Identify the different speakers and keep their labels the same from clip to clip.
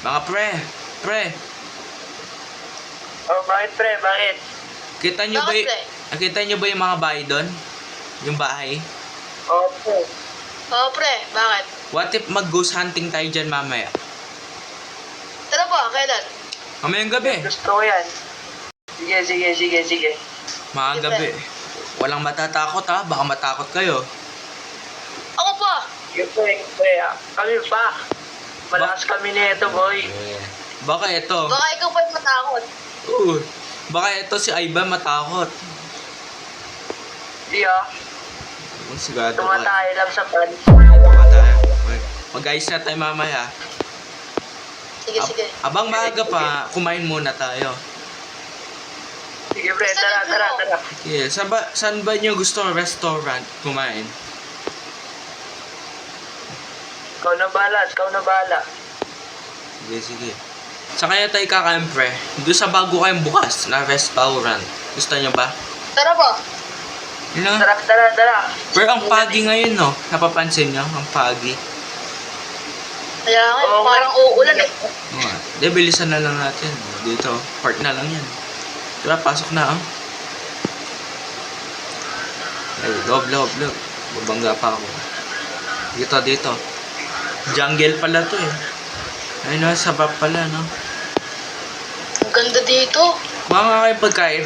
Speaker 1: Mga pre.
Speaker 2: Oh, bakit pre? Bakit?
Speaker 1: Kita nyo ba,
Speaker 3: Bakit, pre?
Speaker 1: nakita nyo ba yung mga bahay doon? Yung bahay?
Speaker 2: Oh, pre.
Speaker 3: Oo, pre. Bakit?
Speaker 1: What if mag-ghost hunting tayo dyan mamaya?
Speaker 3: Tara ba? Kailan?
Speaker 1: Mamayang gabi.
Speaker 2: Gusto ko yan. Sige.
Speaker 1: Mga
Speaker 3: Sige,
Speaker 1: gabi. Walang matatakot ha. Baka matakot kayo.
Speaker 3: Ako pa.
Speaker 2: Yung pre. Kami pa. Malakas kami nito, boy.
Speaker 1: Baka ito.
Speaker 3: Baka ikaw pa yung matakot.
Speaker 1: Baka ito si Ivan matakot.
Speaker 2: Di ah.
Speaker 1: Sigado ka.
Speaker 2: Tumatay lang sa pan.
Speaker 1: Tumatay. Mag-ayos na tayo mamaya.
Speaker 3: Sige.
Speaker 1: Abang maaga pa, kumain muna tayo.
Speaker 2: Sige pre, tara.
Speaker 1: Yeah, saan ba nyo gusto restaurant kumain?
Speaker 2: Ikaw na bahala.
Speaker 1: Sige. Saan kaya tayo kakain, pre? Doon sa bago kayong bukas na restaurant. Gusto nyo ba?
Speaker 3: Tara ba?
Speaker 1: Yun lang.
Speaker 2: Tara.
Speaker 1: Pero ang pagi ngayon, no? Napapansin nyo? Ang pagi.
Speaker 3: Kaya nga,
Speaker 2: Oo,
Speaker 3: parang uulan eh.
Speaker 1: Di, bilisan na lang natin. Dito, park na lang yan. Diba, pasok na, oh. Ay, loob. Babangga pa ako. Dito. Jungle pala to, eh. Ay, no, sabap pala, no?
Speaker 3: Ang ganda dito.
Speaker 1: Mga kayo pagkain.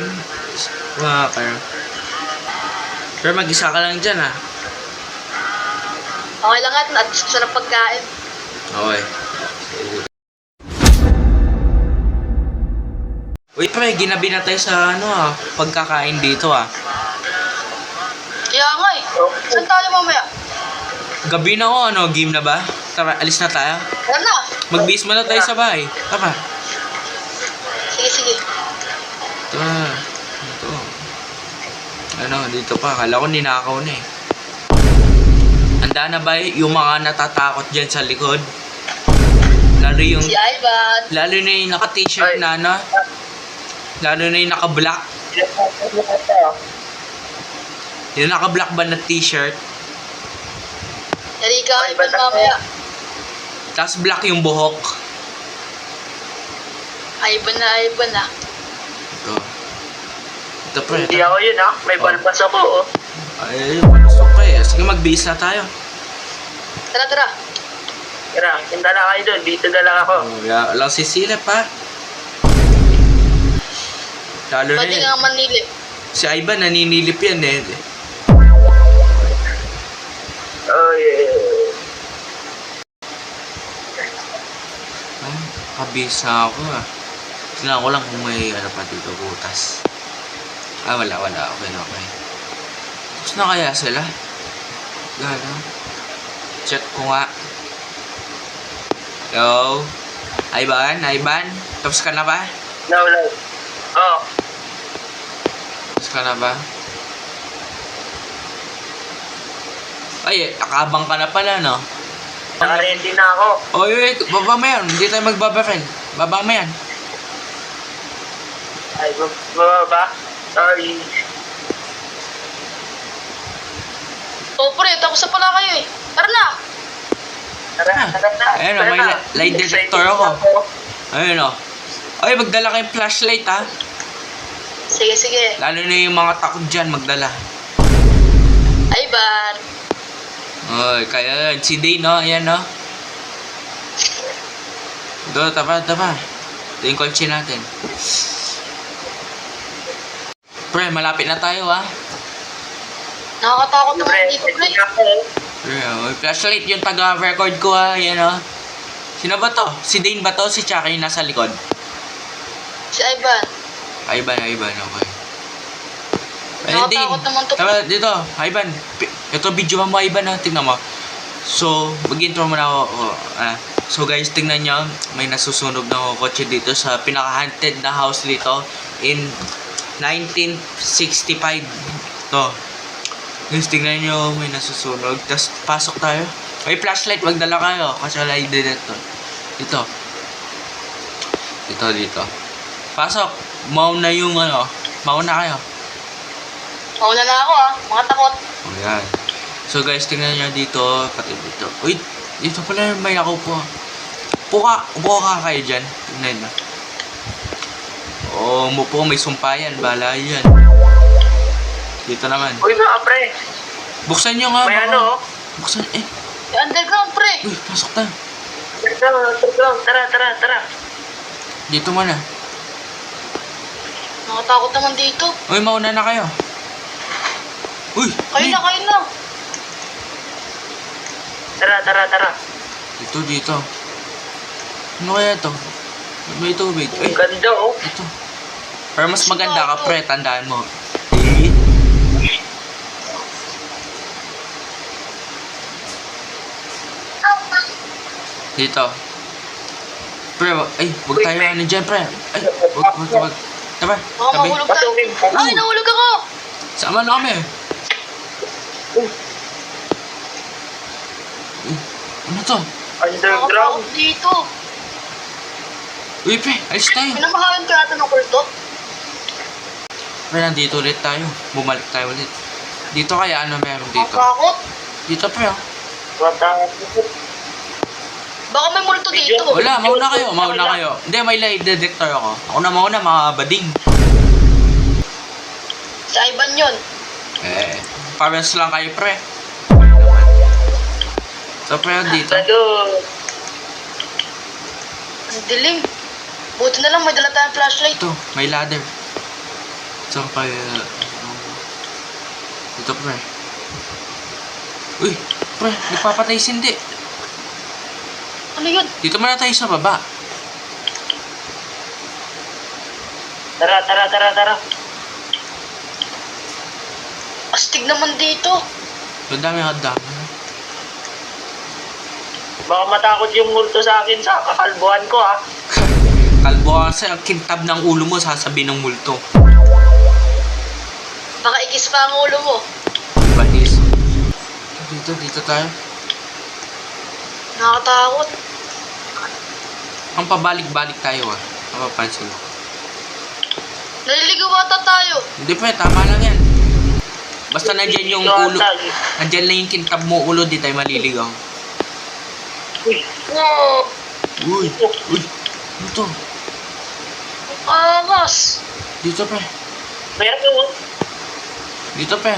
Speaker 1: Mga kayo. Pero mag-isa ka lang dyan, ah.
Speaker 3: Okay lang at sarap pagkain.
Speaker 1: Okay. Uy, pre, ginabi na tayo sa, pagkakain dito, ah.
Speaker 3: Kaya nga eh. Saan tayo mamaya?
Speaker 1: Gabi na, game na ba? Tara, alis na tayo.
Speaker 3: Tara na.
Speaker 1: Mag-base na tayo sa bahay. Tara.
Speaker 3: Sige.
Speaker 1: Tara. Ito. Dito pa. Kala ko ninakaw na eh. Handa na ba yung mga natatakot dyan sa likod? Lalo yung...
Speaker 3: Si Ivan.
Speaker 1: Lalo na yung naka-t-shirt na, Lalo na yung naka-black. Yung naka-black ba na t-shirt?
Speaker 3: Halika, Ivan mamaya.
Speaker 1: Tapos black yung buhok.
Speaker 3: Ivan na.
Speaker 1: Ito. Ito, pre.
Speaker 2: Hindi ako yun ah. May balbas ako oh.
Speaker 1: Ay, gusto ko eh. Sige, mag-base na tayo.
Speaker 3: Tara.
Speaker 2: Tara, punta na kayo doon. Dito na lang ako.
Speaker 1: Walang sisilip ha. Lalo na
Speaker 3: Pwede
Speaker 1: yun.
Speaker 3: nga manilip.
Speaker 1: Si Ivan naninilip yan eh.
Speaker 2: Oh yeah.
Speaker 1: Ay, kabisa ako ah. Tingnan ko lang kung may pa dito, butas. Wala. Okay. Gusto na kaya sila? Gala. Check ko nga. Hello? Ivan? Tapos ka na ba?
Speaker 2: No. Oh.
Speaker 1: Tapos ka na ba? Ay, nakabang ka na pala, no?
Speaker 2: Naka-ready na ako.
Speaker 1: Oy, baba mo yan. Hindi tayo magbaba-friend. Baba mo yan.
Speaker 2: Ay, bababa. Sorry.
Speaker 3: Oh, pre, tapos na pala kayo eh. Tara na.
Speaker 2: Tara na.
Speaker 1: Ayun, may light detector ako. Ayun, o. Ay, magdala kayong flashlight, ha?
Speaker 3: Sige.
Speaker 1: Lalo na yung mga takot dyan, magdala.
Speaker 3: Ivan.
Speaker 1: Oy, kaya yun. Si Day, no? Ayan, no? Do, tapa. Ito yung kotse natin. Pre, malapit na tayo, ha?
Speaker 3: Nakakatakot naman dito, pre.
Speaker 1: Pre, flashlight yung taga-record ko, ha? Ayan, no? Sino ba to? Si Dane ba to? Si Chaka yung nasa likod?
Speaker 3: Si Ivan.
Speaker 1: Ivan, okay.
Speaker 3: Nakatakot naman to.
Speaker 1: Tama, dito, Ivan. Ito, video mo, Ivan, ha? Tingnan mo. So, mag-intro muna ako. So, guys, tingnan nyo. May nasusunog na kotse dito sa pinaka-haunted na house dito in 1965. To. Guys, tingnan nyo, may nasusunog. Tapos, pasok tayo. May flashlight, magdala kayo. Kasi wala yung detector. Dito. Pasok. Mauna yung mauna kayo.
Speaker 3: Mauna na ako mga takot.
Speaker 1: Ayan. So guys, tingnan nyo dito. Pati dito. Uy, dito pala may ako po. Upo ka kayo dyan. Tignan na. Oo, umupo, may sumpayan. Bahala yan. Dito naman.
Speaker 2: Uy, mga pre.
Speaker 1: Buksan nyo nga.
Speaker 2: May
Speaker 1: baka-
Speaker 2: ano, oh.
Speaker 1: Buksan,
Speaker 3: Underground, pre.
Speaker 1: Uy, pasok tayo.
Speaker 2: Tara.
Speaker 1: Dito muna.
Speaker 3: Nakatakot naman dito.
Speaker 1: Uy, mauna na kayo. Uy,
Speaker 3: Kayo na.
Speaker 2: Tara.
Speaker 1: Dito. Ano kaya to? May tubig. Ay,
Speaker 2: Ang ganda, oh.
Speaker 1: ito. Pero mas maganda ka, pre. Tandaan mo. Dito. Pre, huwag tayo ano dyan, pre. Ay, wag. Taba,
Speaker 3: Baka
Speaker 1: tabi.
Speaker 3: mahulog tayo.
Speaker 2: Patungin.
Speaker 3: Ay, nahulog ako.
Speaker 1: Sama na kami. Ano to?
Speaker 2: Underground.
Speaker 3: Nakatakot dito.
Speaker 1: Uy, pre, alis tayo.
Speaker 3: Pinamahalan ka natin ng kulto.
Speaker 1: Pre, nandito ulit tayo. Bumalik tayo ulit. Dito kaya ano meron dito?
Speaker 3: Nakatakot.
Speaker 1: Dito, pre, oh.
Speaker 3: Baka may multo dito.
Speaker 1: Wala, mauna kayo. Hindi, may lie detector ako. Ako na mauna, mga bading.
Speaker 3: Sa Ivan yun.
Speaker 1: Parents lang kayo, pre. So, pre, dito.
Speaker 2: Ano?
Speaker 3: Ang dilim. Buti na lang may dala tayong flashlight.
Speaker 1: Ito, may ladder. So, dito, pre. Uy, pre, nagpapatay sindi.
Speaker 3: Ano yun?
Speaker 1: Dito muna tayo sa baba.
Speaker 2: Tara.
Speaker 3: Astig naman dito.
Speaker 1: Ang dami.
Speaker 2: Baka matakot yung multo sa akin sa kakalbuhan ko, ha.
Speaker 1: Kalbo kasi ang kintab ng ulo mo, sasabihin ng multo.
Speaker 3: Baka ikis pa ang ulo mo.
Speaker 1: Banis. Dito tayo.
Speaker 3: Nakatakot.
Speaker 1: Ang pabalik-balik tayo, ah. Napapansin ko.
Speaker 3: Naliligaw ata tayo.
Speaker 1: Hindi, pre, tama lang yan. Basta nandyan yung ulo. Nandyan lang yung kintab mo ulo, di tayo maliligaw.
Speaker 2: Uy.
Speaker 1: Uy. Ano to?
Speaker 3: Angas.
Speaker 1: Dito, pre.
Speaker 2: Meron ko.
Speaker 1: Dito, pre.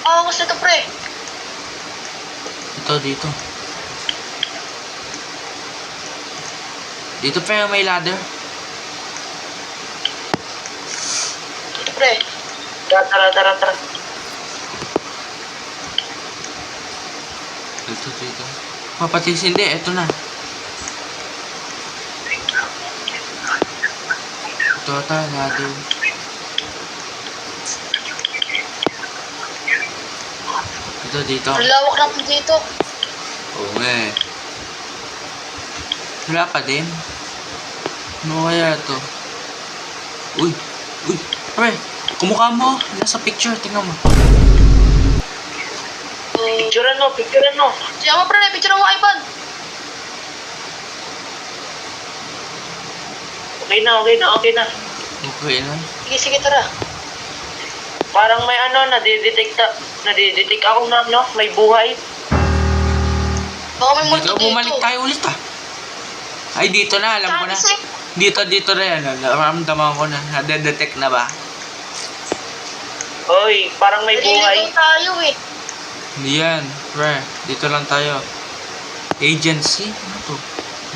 Speaker 3: Angas na to, pre.
Speaker 1: Dito. Dito, pre, may ladder.
Speaker 3: Dito, pre.
Speaker 2: Tara.
Speaker 1: Dito. Papatis hindi, eto na. Ito ata, ladder. Dito.
Speaker 3: Ang lawak natin dito.
Speaker 1: Oo nga eh. Wala pa din. Ano kaya to? Uy, pre, kumukha mo. Nasa picture, tingnan mo.
Speaker 2: Picturean mo.
Speaker 3: Siya mo, pre. Picture mo, Ivan.
Speaker 2: Okay na.
Speaker 1: Okay na.
Speaker 3: Sige, tara.
Speaker 2: Parang may nadidetect ako na, may buhay.
Speaker 3: Baka may multo
Speaker 1: Dito,
Speaker 3: dito.
Speaker 1: bumalik tayo ulit ah. Ay, dito na, alam ko na.
Speaker 3: Kasi,
Speaker 1: Dito na yan. Naramdaman ko na. Nade-detect na ba?
Speaker 2: Hoy, parang may buhay.
Speaker 3: naliligaw tayo eh.
Speaker 1: Hindi yan, pre. Dito lang tayo. Agency? Ano to?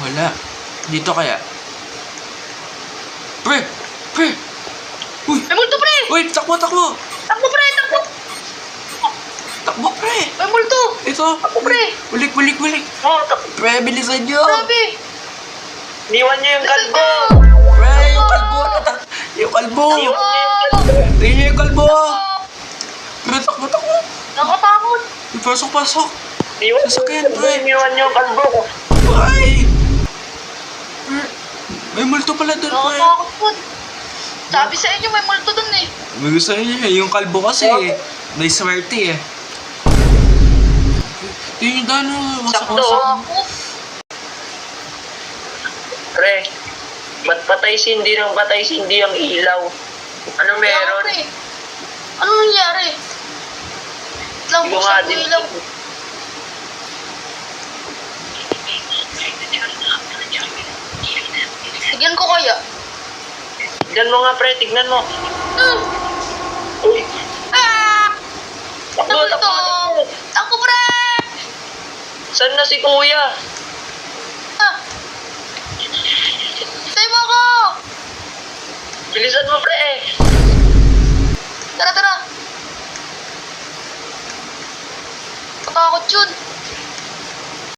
Speaker 1: Wala. Dito kaya? Pre! Uy!
Speaker 3: May multo, pre.
Speaker 1: Uy! Takbo!
Speaker 3: Takbo, pre.
Speaker 1: Takbo, pre!
Speaker 3: May multo.
Speaker 1: Ito!
Speaker 3: Pre.
Speaker 1: Balik!
Speaker 2: Oh,
Speaker 1: Pre, bilisan nyo!
Speaker 3: Grabe.
Speaker 2: niwan niyo yung kalbo.
Speaker 1: Pre, yung kalbo! Yung kalbo! Tingnan nyo yung kalbo! Pre, takbo!
Speaker 3: Nakatakot.
Speaker 1: Pasok! Sasakyan, pre!
Speaker 2: Niwan niyo yung kalbo.
Speaker 1: Ay! Pre, may multo pala doon, pre!
Speaker 3: Nakatakot po. Sabi sa inyo, may multo dun eh.
Speaker 1: May gusto niya yung kalbo kasi may swerte eh. Tingnan nyo dano,
Speaker 2: Sakto.
Speaker 3: Nakatakot.
Speaker 2: Pre, ba't patay sindi ang ilaw? Ano meron?
Speaker 3: Pre. Ano nangyari? Lang
Speaker 2: Hindi ko nga
Speaker 3: buksan ko
Speaker 2: din.
Speaker 3: ilaw. Tignan ko kaya.
Speaker 2: Tignan mo nga, pre. Tignan mo.
Speaker 3: Hmm.
Speaker 2: Uy.
Speaker 3: Ah!
Speaker 2: Takbo,
Speaker 3: Ano ito?
Speaker 2: takbo.
Speaker 3: Ako, pre!
Speaker 2: Saan na si kuya?
Speaker 3: Ah! Tayo mo ako!
Speaker 2: Bilisan mo, pre.
Speaker 3: Tara, tara! Katakot yun.